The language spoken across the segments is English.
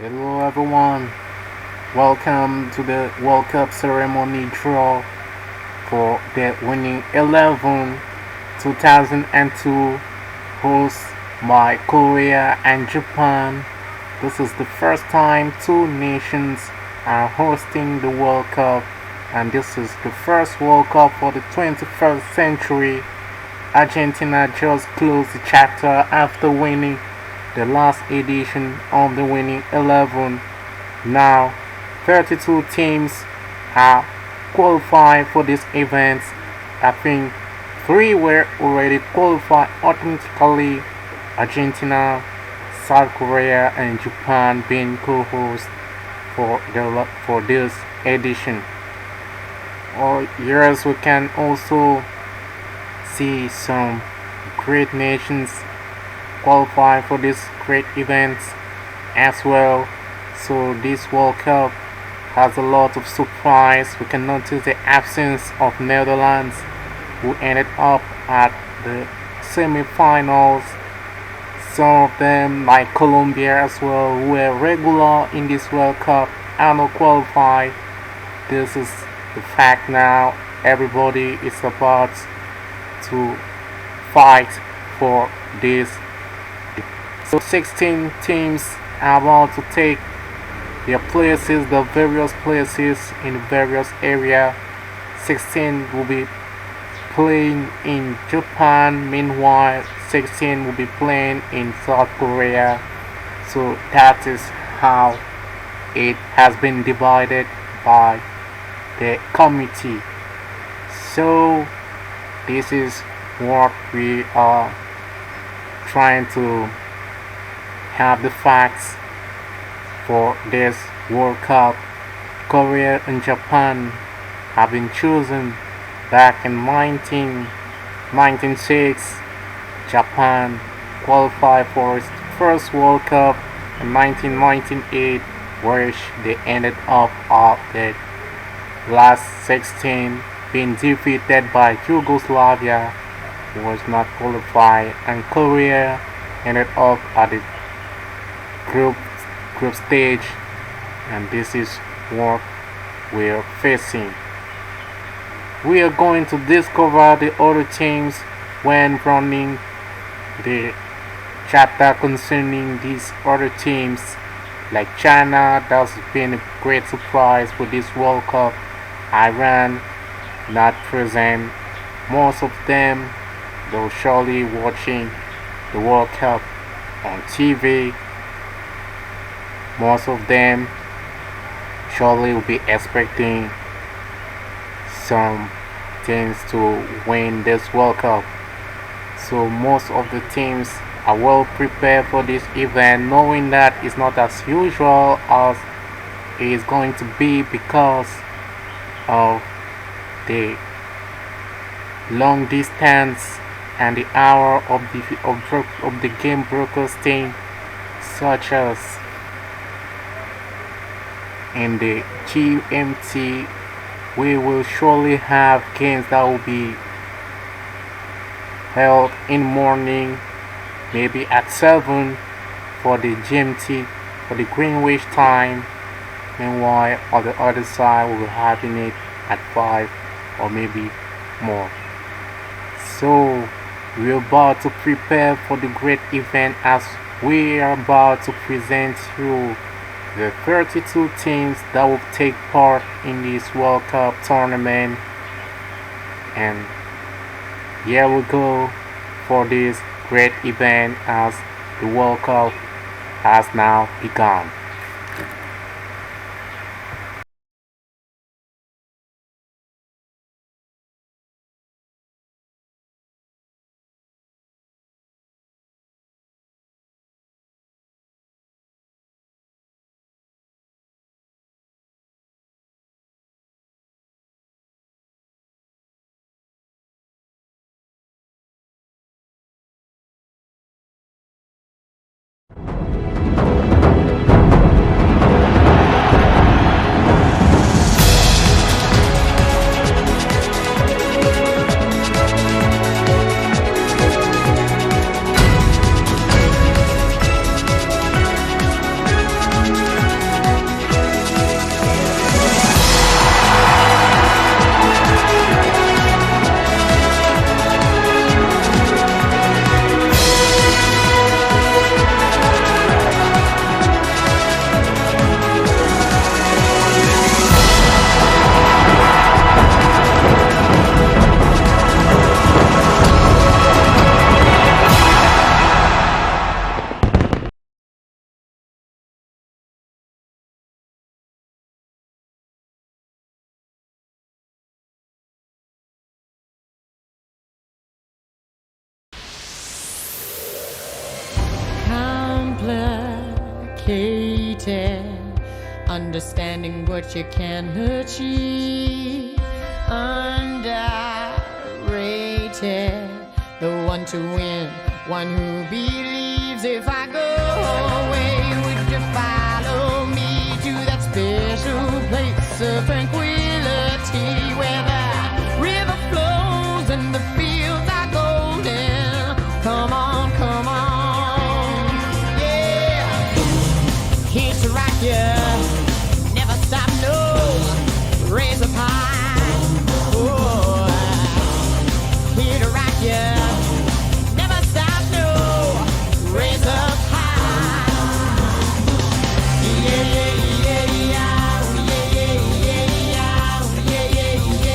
Hello everyone, welcome to the World Cup ceremony draw for the winning 11 2002 hosts by Korea and Japan. This is the first time two nations are hosting the World Cup, and this is the first World Cup for the 21st century. Argentina just closed the chapter after winning the last edition of the winning 11. Now, 32 teams are qualified for this event. I think three were already qualified automatically: Argentina, South Korea, and Japan being co-hosts for this edition. Or yes, we can also see some great nations qualify for this great event as well. So this World Cup has a lot of surprise. We can notice the absence of Netherlands, who ended up at the semi-finals. Some of them, like Colombia as well, who were regular in this World Cup, are not qualified. This is the fact now. Everybody is about to fight for this. So 16 teams are about to take their places, the various places in the various area. 16 will be playing in Japan, meanwhile 16 will be playing in South Korea. So that is how it has been divided by the committee. So this is what we are trying to have the facts for this World Cup. Korea and Japan have been chosen back in 1996. Japan qualified for its first World Cup in 1998, which they ended up at the last 16, being defeated by Yugoslavia, who was not qualified, and Korea ended up at the group stage, and this is what we're facing. We are going to discover the other teams when running the chapter concerning these other teams, like China. That's been a great surprise for this World Cup. Iran not present. Most of them, they're surely watching the World Cup on TV. Most of them surely will be expecting some teams to win this World Cup. So most of the teams are well prepared for this event, knowing that it's not as usual as it is going to be because of the long distance and the hour of the game broadcasting, such as in the GMT. We will surely have games that will be held in morning, maybe at 7 for the GMT, for the Greenwich time. Meanwhile, on the other side, we'll be having it at 5 or maybe more. So we're about to prepare for the great event as we are about to present you the 32 teams that will take part in this World Cup tournament. And here we go for this great event as the World Cup has now begun. understanding what you can achieve. Underrated, the one to win, one who believes. If I go away, would you follow me to that special place of tranquility where the river flows and the fields are golden? Come on, come on, yeah. Here to rock you, never stop, no, raise up high. Oh, here to rock you, never stop, no, raise up high. Yeah, yeah, yeah, yeah, yeah, yeah, yeah, yeah, yeah, yeah, yeah,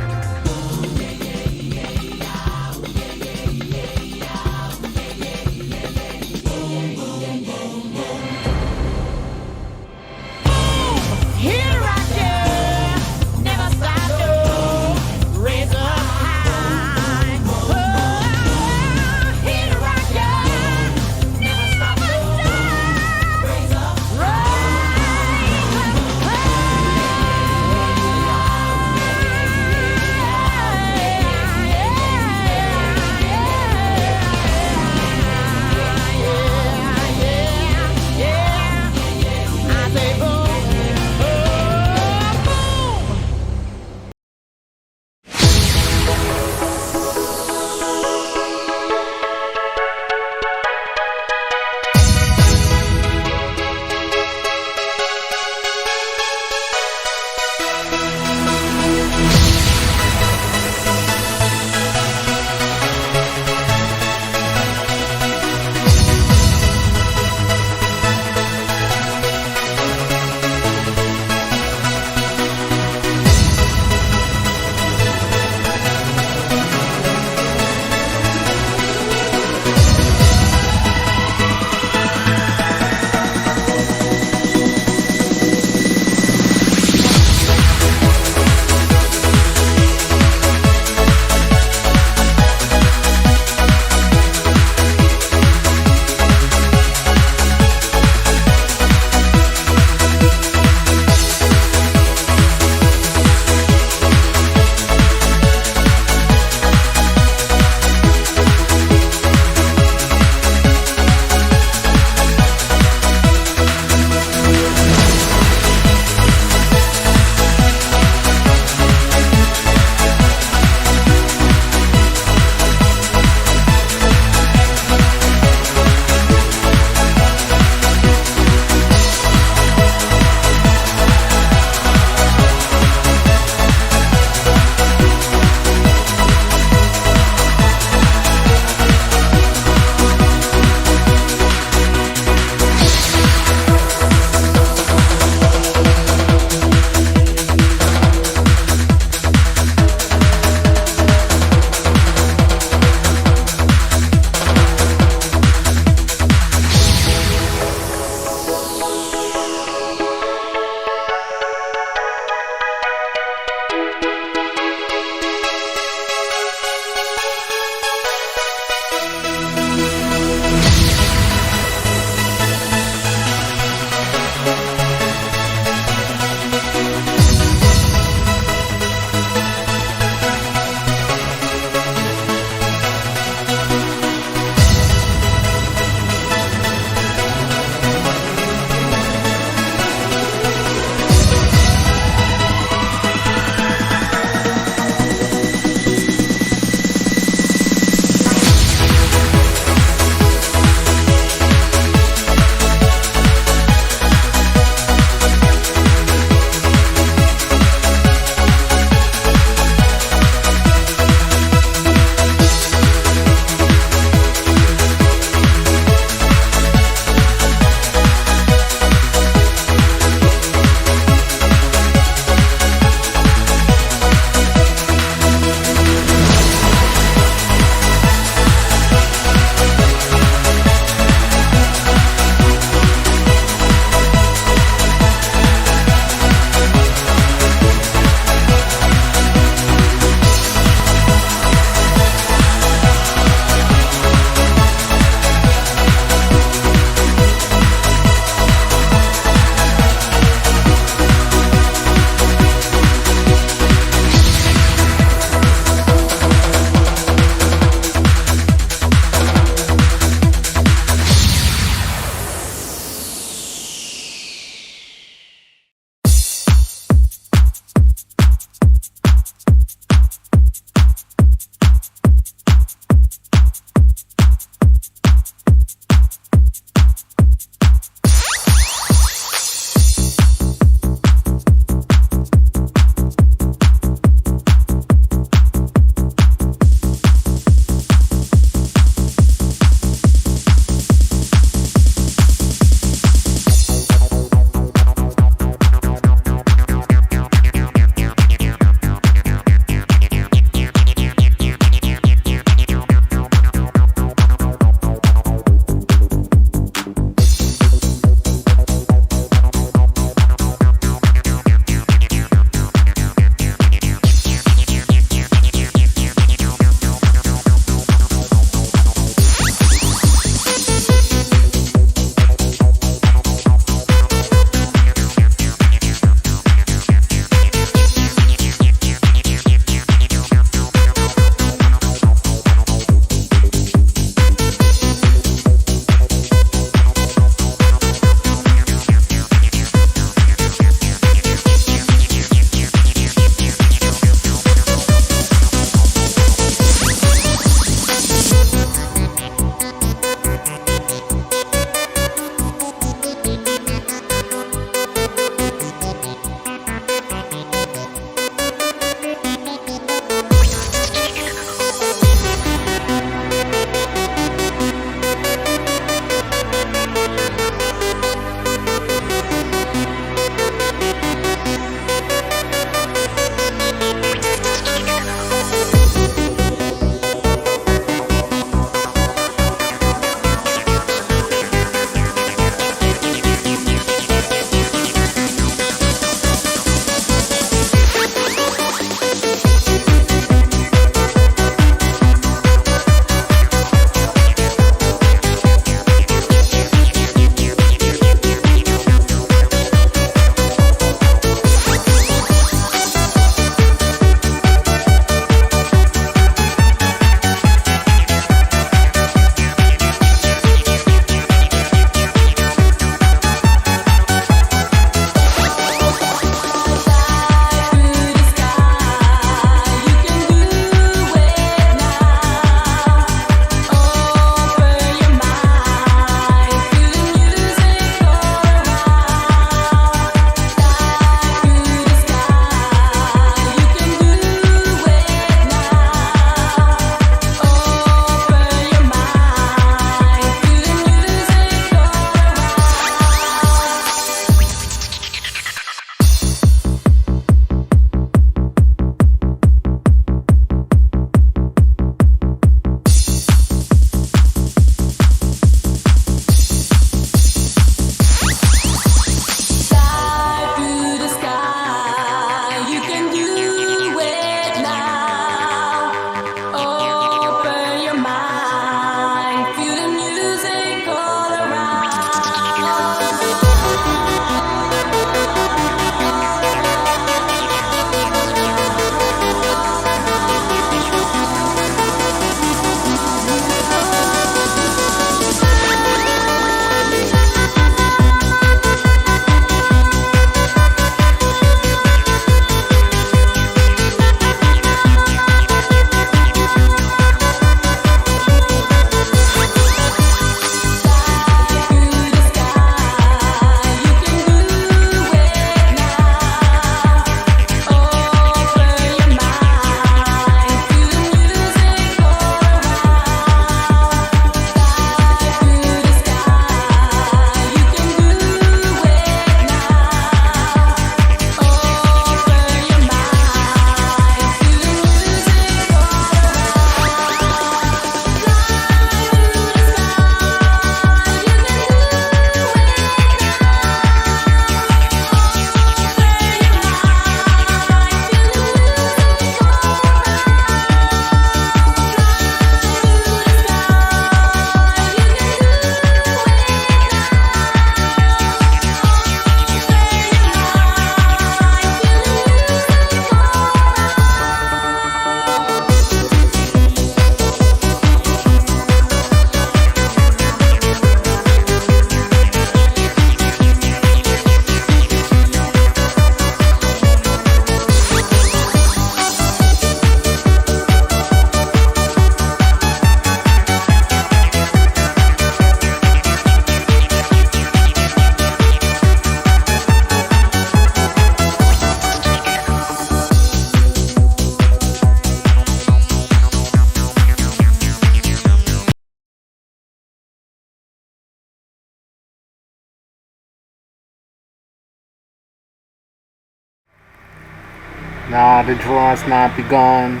Now the draw has not begun.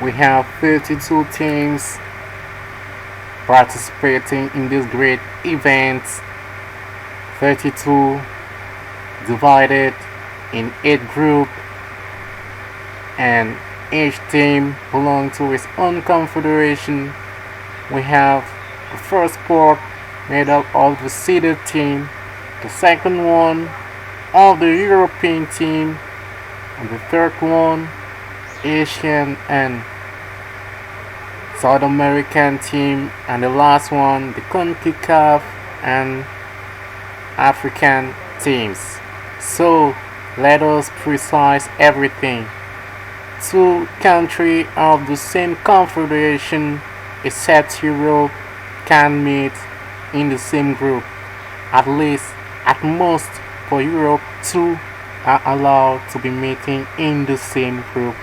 We have 32 teams participating in this great event. 32 divided in 8 groups, and each team belongs to its own confederation. We have the first part made up of the seeded team, the second one of the European team, and the third one Asian and South American team, and the last one the CONCACAF and African teams. So let us precise everything. Two countries of the same confederation except Europe can meet in the same group. At least, at most, for Europe, two are allowed to be meeting in the same group.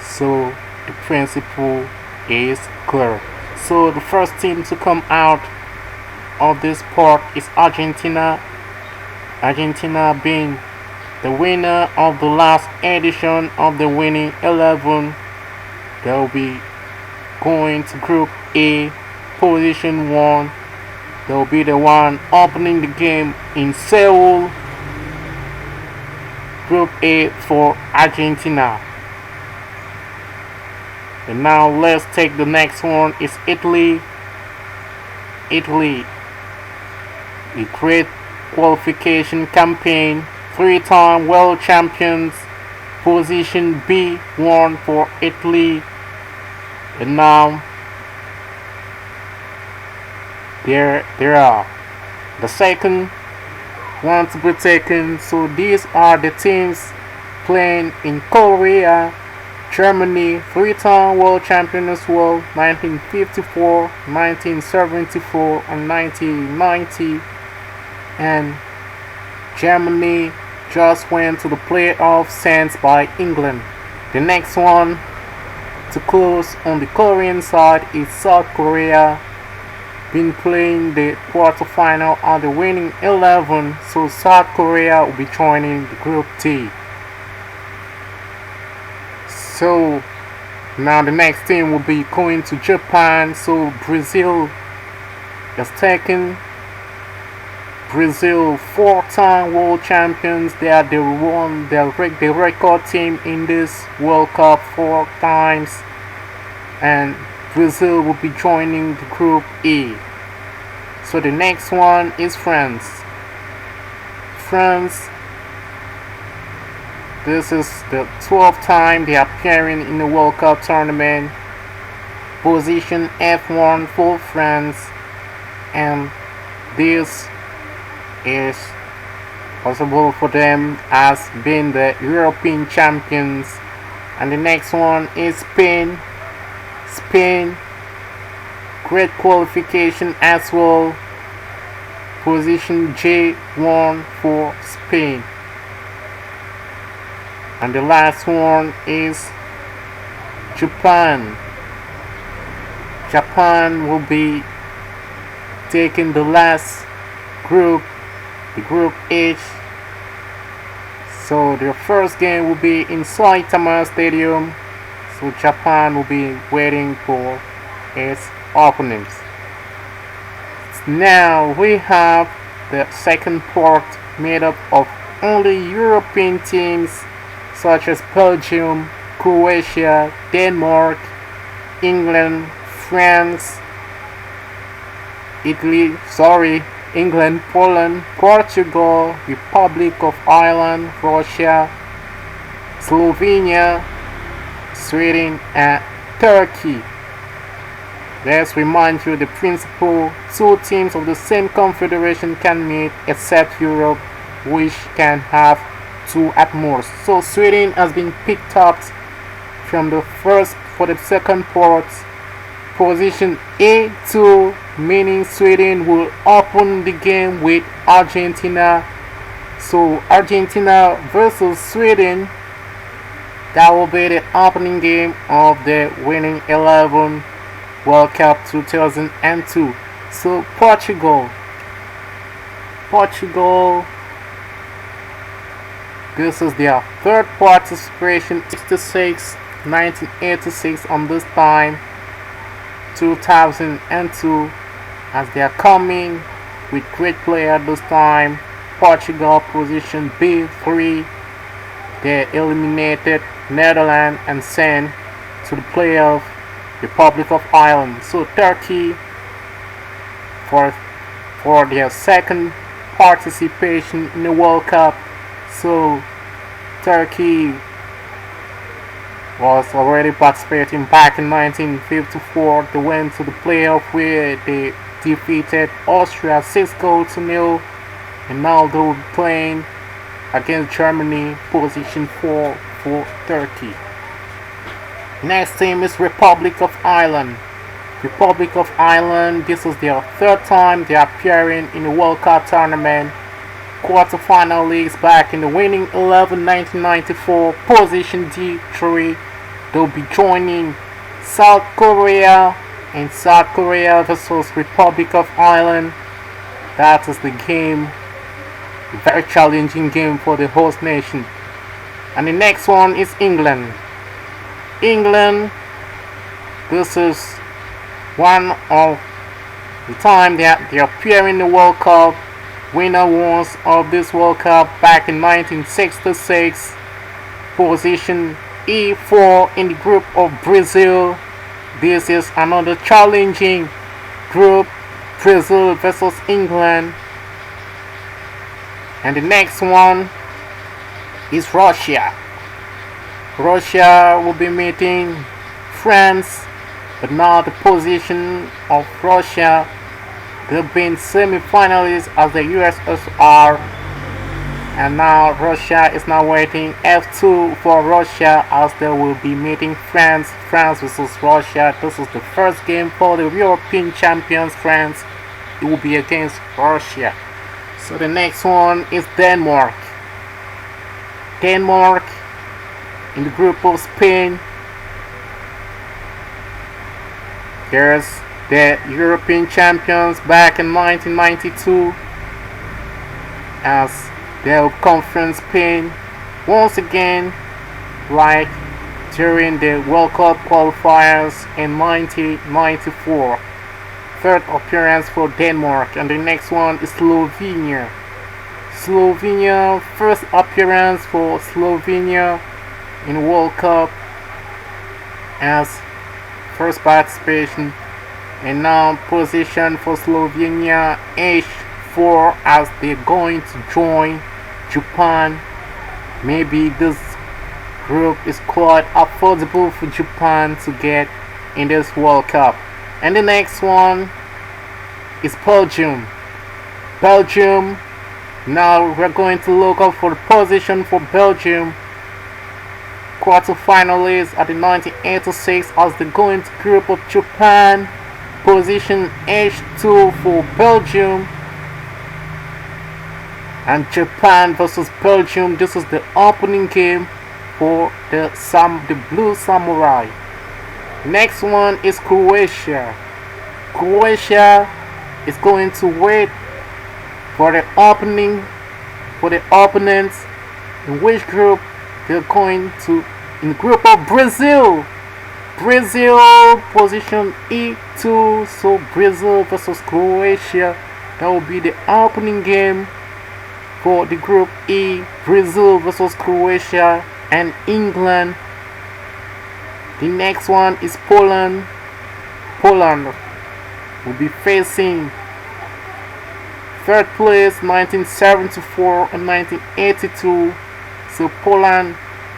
So the principle is clear. So the first team to come out of this part is Argentina. Argentina being the winner of the last edition of the winning 11. They'll be going to Group A, position 1. They'll be the one opening the game in Seoul. Group A for Argentina. And now let's take the next one. It's Italy. Italy, a great qualification campaign, 3-time world champions, position B1 for Italy. And now there are the second one to be taken. So these are the teams playing in Korea. Germany, 3-time world champion as well, 1954, 1974, and 1990. And Germany just went to the playoffs sent by England. The next one to close on the Korean side is South Korea, been playing the quarterfinal of the winning 11, so South Korea will be joining the Group D. So now the next team will be going to Japan. So Brazil is taken. Brazil, 4-time world champions. They are the record team in this World Cup 4 times. And Brazil will be joining the Group E. So the next one is France. France, this is the 12th time they are appearing in the World Cup tournament. Position F1 for France. And this is possible for them as being the European champions. And the next one is Spain. Spain, great qualification as well. Position J1 for Spain. And the last one is Japan. Japan will be taking the last group, the Group H. So their first game will be in Saitama Stadium. So Japan will be waiting for its opponents. Now we have the second part made up of only European teams such as Belgium, Croatia, Denmark, England, France, England, Poland, Portugal, Republic of Ireland, Russia, Slovenia, Sweden, and Turkey. Let's remind you the principle: two teams of the same confederation can meet except Europe, which can have two at most. So Sweden has been picked up from the first for the second part. Position A2, meaning Sweden will open the game with Argentina. So Argentina versus Sweden, that will be the opening game of the winning 11 World Cup 2002. So Portugal This is their third participation, 66, 1986 on this time, 2002, as they are coming with great player this time. Portugal position B3. They eliminated Netherlands and sent to the playoff Republic of Ireland. So Turkey for their second participation in the World Cup. So Turkey was already participating back in 1954. They went to the playoff where they defeated Austria 6-0, and now they will be playing against Germany, position 4 for Turkey. Next team is Republic of Ireland. Republic of Ireland, this is their third time they are appearing in the World Cup tournament. Quarterfinal leagues back in the winning 11 1994, position D3. They'll be joining South Korea, and South Korea versus Republic of Ireland. That is the game, a very challenging game for the host nation. And the next one is England. England, this is one of the time they appear in the World Cup. Winner was of this World Cup back in 1966. Position E4 in the group of Brazil. This is another challenging group, Brazil versus England. And the next one is Russia. Russia will be meeting France, but now the position of Russia, they've been semi-finalists as the USSR, and now Russia is now waiting F2 for Russia as they will be meeting France versus Russia. This is the first game for the European champions France. It will be against Russia. So the next one is Denmark. Denmark in the group of Spain. Here's the European champions back in 1992 as their conference Spain once again, like during the World Cup qualifiers in 1994. Third appearance for Denmark, and the next one is Slovenia. Slovenia, first appearance for Slovenia in World Cup as first participation, and now position for Slovenia H4 as they're going to join Japan. Maybe this group is quite affordable for Japan to get in this World Cup. And the next one is Belgium. Belgium, now we're going to look up for the position for Belgium. Quarterfinalists at the 1986 as they go into group of Japan. Position H2 for Belgium. And Japan versus Belgium. This is the opening game for the Blue Samurai. Next one is Croatia. Croatia is going to wait for the opening for the opponents, in which group they're going to, in the group of Brazil. Brazil position E2, so Brazil versus Croatia. That will be the opening game for the group E. Brazil versus Croatia and England. The next one is Poland. Poland will be facing third place 1974 and 1982. So Poland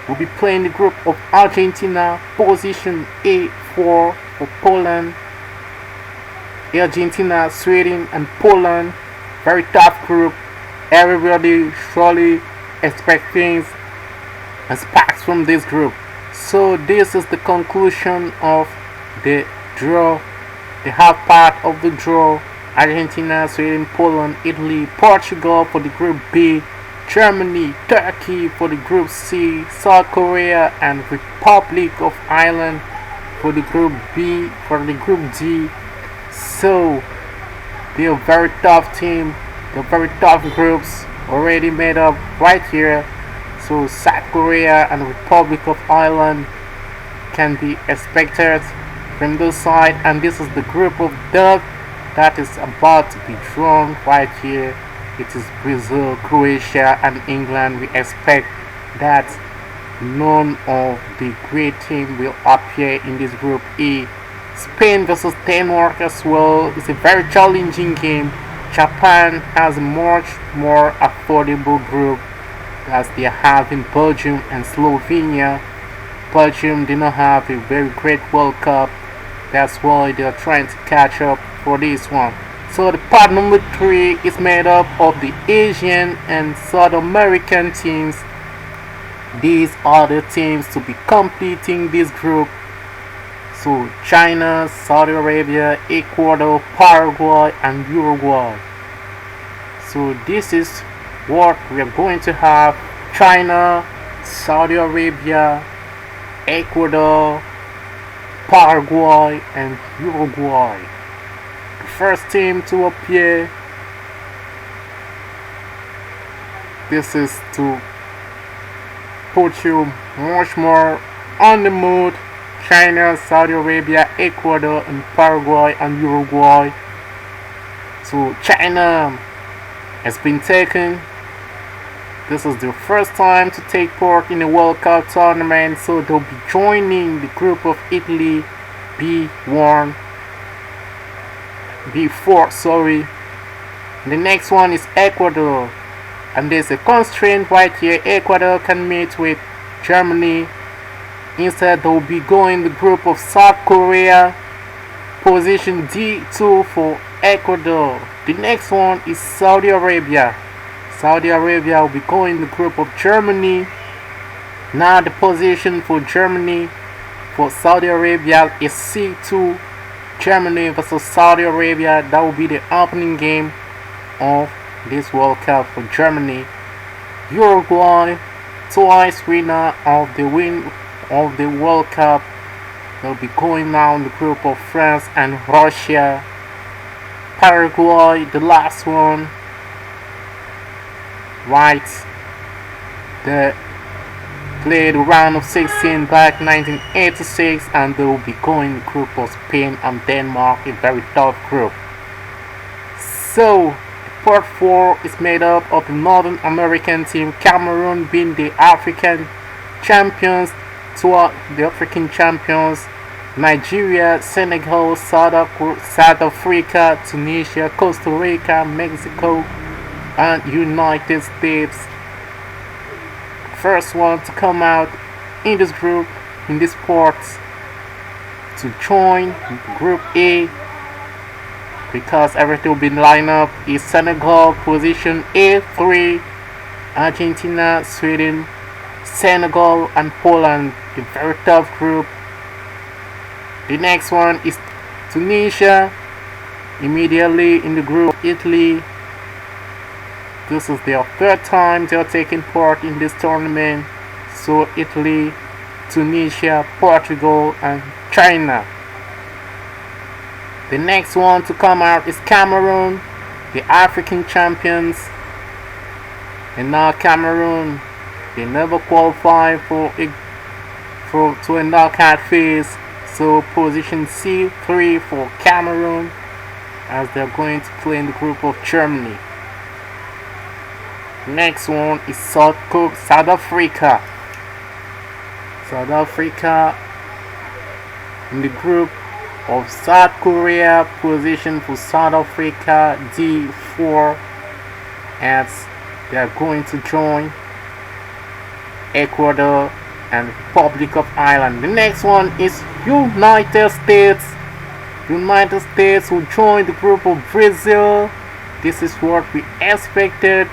will be playing the group of Argentina, position A4 for Poland. Argentina, Sweden and Poland, very tough group. Everybody surely expects things and sparks from this group. So this is the conclusion of the draw, the half part of the draw. Argentina, Sweden, Poland, Italy, Portugal for the group B, Germany, Turkey for the group C, South Korea and Republic of Ireland for the group B, for the group D. So they're a very tough team, they're very tough groups already made up right here. So South Korea and Republic of Ireland can be expected from this side, and this is the group of death that is about to be drawn right here. It is Brazil, Croatia, and England. We expect that none of the great teams will appear in this group E. Spain versus Denmark as well is a very challenging game. Japan has a much more affordable group as they have in Belgium and Slovenia. Belgium did not have a very great World Cup. That's why they are trying to catch up for this one. So the part number 3 is made up of the Asian and South American teams. These are the teams to be completing this group. So China, Saudi Arabia, Ecuador, Paraguay, and Uruguay. So this is what we are going to have: China, Saudi Arabia, Ecuador, Paraguay, and Uruguay. The first team to appear. This is to put you much more on the mood. China, Saudi Arabia, Ecuador, and Paraguay, and Uruguay. So China has been taken. This is their first time to take part in the World Cup tournament, so they'll be joining the group of Italy B1, B4, sorry. The next one is Ecuador, and there's a constraint right here. Ecuador can meet with Germany. Instead, they'll be going the group of South Korea, position D2 for Ecuador. The next one is Saudi Arabia. Saudi Arabia will be going the group of Germany. Now the position for Germany for Saudi Arabia is C2. Germany versus Saudi Arabia. That will be the opening game of this World Cup for Germany. Uruguay, twice winner of the World Cup. They'll be going now in the group of France and Russia. Paraguay, the last one. Right. They played the round of 16 back 1986, and they will be going the group of Spain and Denmark, a very tough group. So part 4 is made up of the Northern American team, Cameroon being the African champions, the African champions, Nigeria, Senegal, South Africa, Tunisia, Costa Rica, Mexico, and United States. First one to come out in this group, in this part, to join Group A, because everything will be lined up, is Senegal, position A3, Argentina, Sweden, Senegal, and Poland, a very tough group. The next one is Tunisia, immediately in the group Italy. This is their third time they are taking part in this tournament. So Italy, Tunisia, Portugal, and China. The next one to come out is Cameroon, the African champions. And now Cameroon, they never qualify to a knockout phase. So position C3 for Cameroon, as they're going to play in the group of Germany. Next one is South Africa. South Africa in the group of South Korea, position for South Africa D4, as they are going to join Ecuador and Republic of Ireland. The next one is United States. United States will join the group of Brazil. This is what we expected.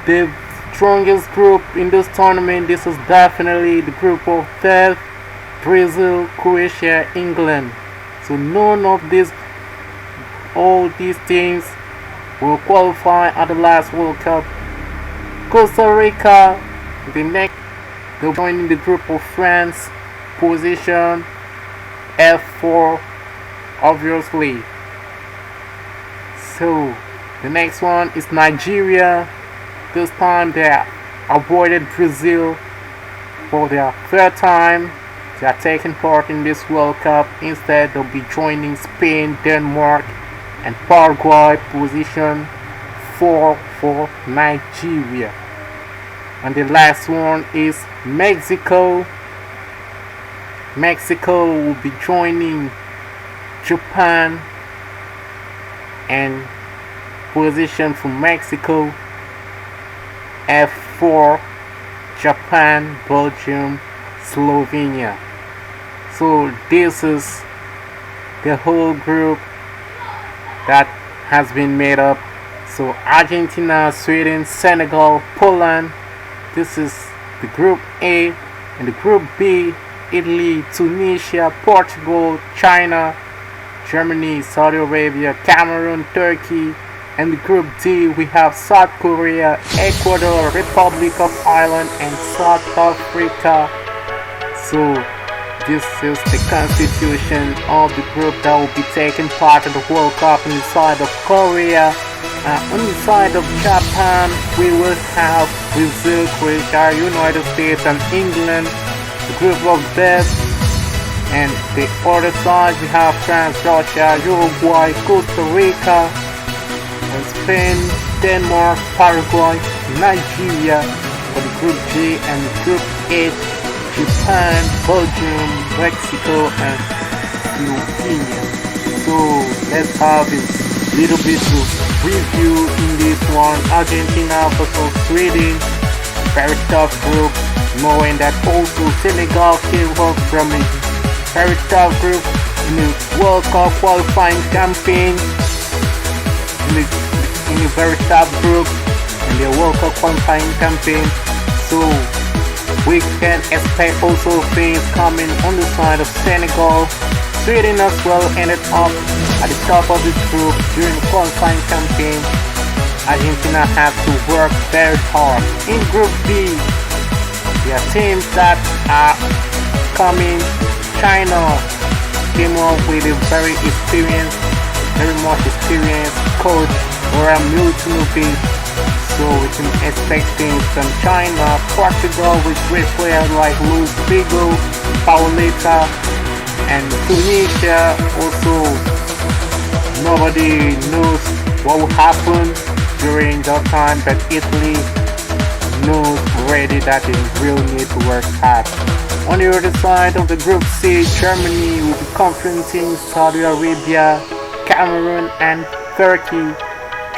The strongest group in this tournament. This is definitely the group of death: Brazil, Croatia, England. So none of all these teams will qualify at the last World Cup. Costa Rica, they'll join in the group of France, position F4, obviously. So the next one is Nigeria. This time they are avoided Brazil for their third time. They are taking part in this World Cup. Instead, they'll be joining Spain, Denmark, and Paraguay, position 4 for Nigeria. And the last one is Mexico. Mexico will be joining Japan, and position for Mexico F4, Japan, Belgium, Slovenia. So this is the whole group that has been made up. So Argentina, Sweden, Senegal, Poland. This is the group A. And the group B, Italy, Tunisia, Portugal, China, Germany, Saudi Arabia, Cameroon, Turkey. And the group D, we have South Korea, Ecuador, Republic of Ireland, and South Africa. So this is the constitution of the group that will be taking part of the World Cup on the side of Korea. On the side of Japan, we will have Brazil, Croatia, United States, and England, the group of death. And the other side, we have France, Russia, Uruguay, Costa Rica, and Spain, Denmark, Paraguay, Nigeria for the group G, and group H, Japan, Belgium, Mexico, and Slovenia. So let's have a little bit of review in this one. Argentina versus Sweden, very tough group, knowing that also Senegal came up from a very tough group in the World Cup qualifying campaign, in a very tough group in the World Cup qualifying campaign. So we can expect also things coming on the side of Senegal. Sweden as well ended up at the top of this group during the qualifying campaign. Argentina had to work very hard. In Group B, there are teams that are coming. China came up with a very much experienced coach, Ora Milutinovic. So we can expect things from China. Portugal with great players like Luis Figo, Pauleta, and Tunisia. Also, nobody knows what will happen during that time, but Italy knows already that they will need to work hard. On the other side of the group C, Germany will be confronting Saudi Arabia, Cameroon, and Turkey.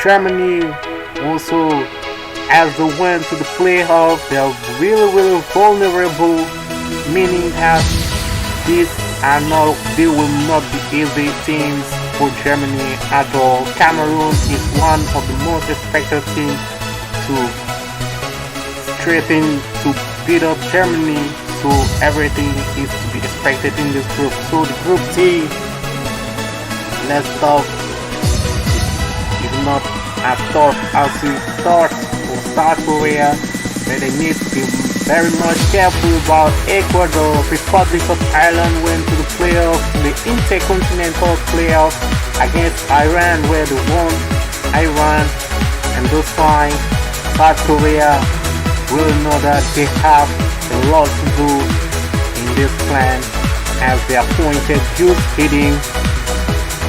Germany also, as they went to the playoff, they are really vulnerable, meaning that they will not be easy teams for Germany at all. Cameroon is one of the most expected teams to straighten to beat up Germany. So everything is to be expected in this group. So the group D, let's talk, is not as tough as we thought for South Korea, but they need to be very much careful about Ecuador. Republic of Ireland went to the playoffs, the intercontinental playoffs against Iran, where they won Iran, and this time South Korea will know that they have a lot to do in this plan, as they appointed Jules Hiddink,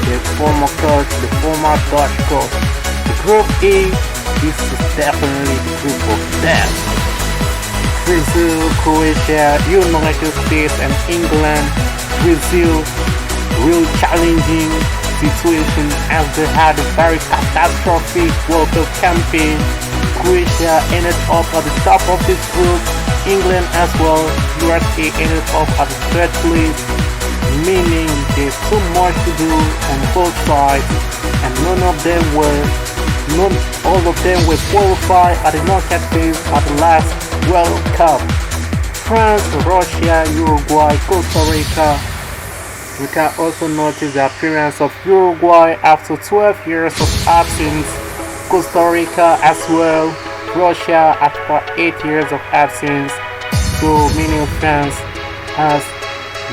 the former coach, the former Dutch coach. The group E, this is definitely the group of death. Brazil, Croatia, United States, and England. Brazil, real challenging situation as they had a very catastrophic World Cup campaign. Croatia ended up at the top of this group. England as well. USA ended up at the third place, meaning there's so much to do on both sides, and all of them were qualified at the knockout phase at the last World Cup. France, Russia, Uruguay, Costa Rica. We can also notice the appearance of Uruguay after 12 years of absence. Costa Rica as well. Russia after 8 years of absence. So many of France has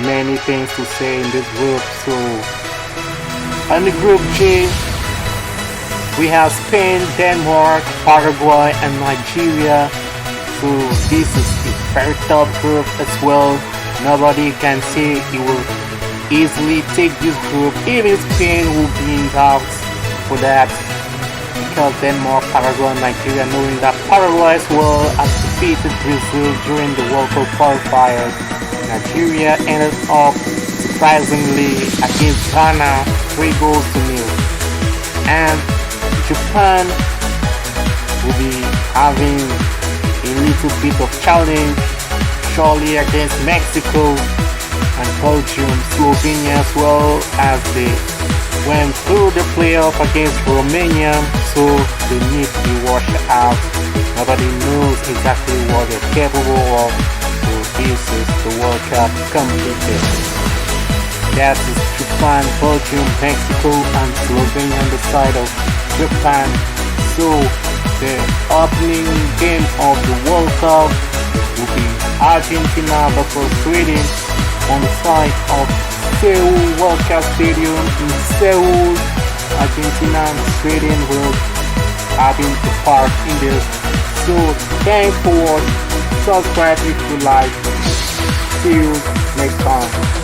many things to say in this group. So on the group G, we have Spain, Denmark, Paraguay, and Nigeria. So this is a very tough group as well. Nobody can say he will easily take this group. Even Spain will be in doubt for that, because Denmark, Paraguay, and Nigeria, knowing that Paraguay as well has defeated Brazil during the World Cup qualifiers. Nigeria ended up surprisingly against Ghana 3 goals to 0. And Japan will be having a little bit of challenge surely against Mexico and Belgium, Slovenia as well, as they went through the playoff against Romania, so they need to be washed out. Nobody knows exactly what they're capable of, so this is the World Cup completed. That is Japan, Belgium, Mexico, and Slovenia on the side of Japan. So the opening game of the World Cup will be Argentina versus Sweden on the side of Seoul World Cup Stadium in Seoul. Argentina and Sweden will having a part in this. So thanks for watching. Subscribe if you like. See you next time.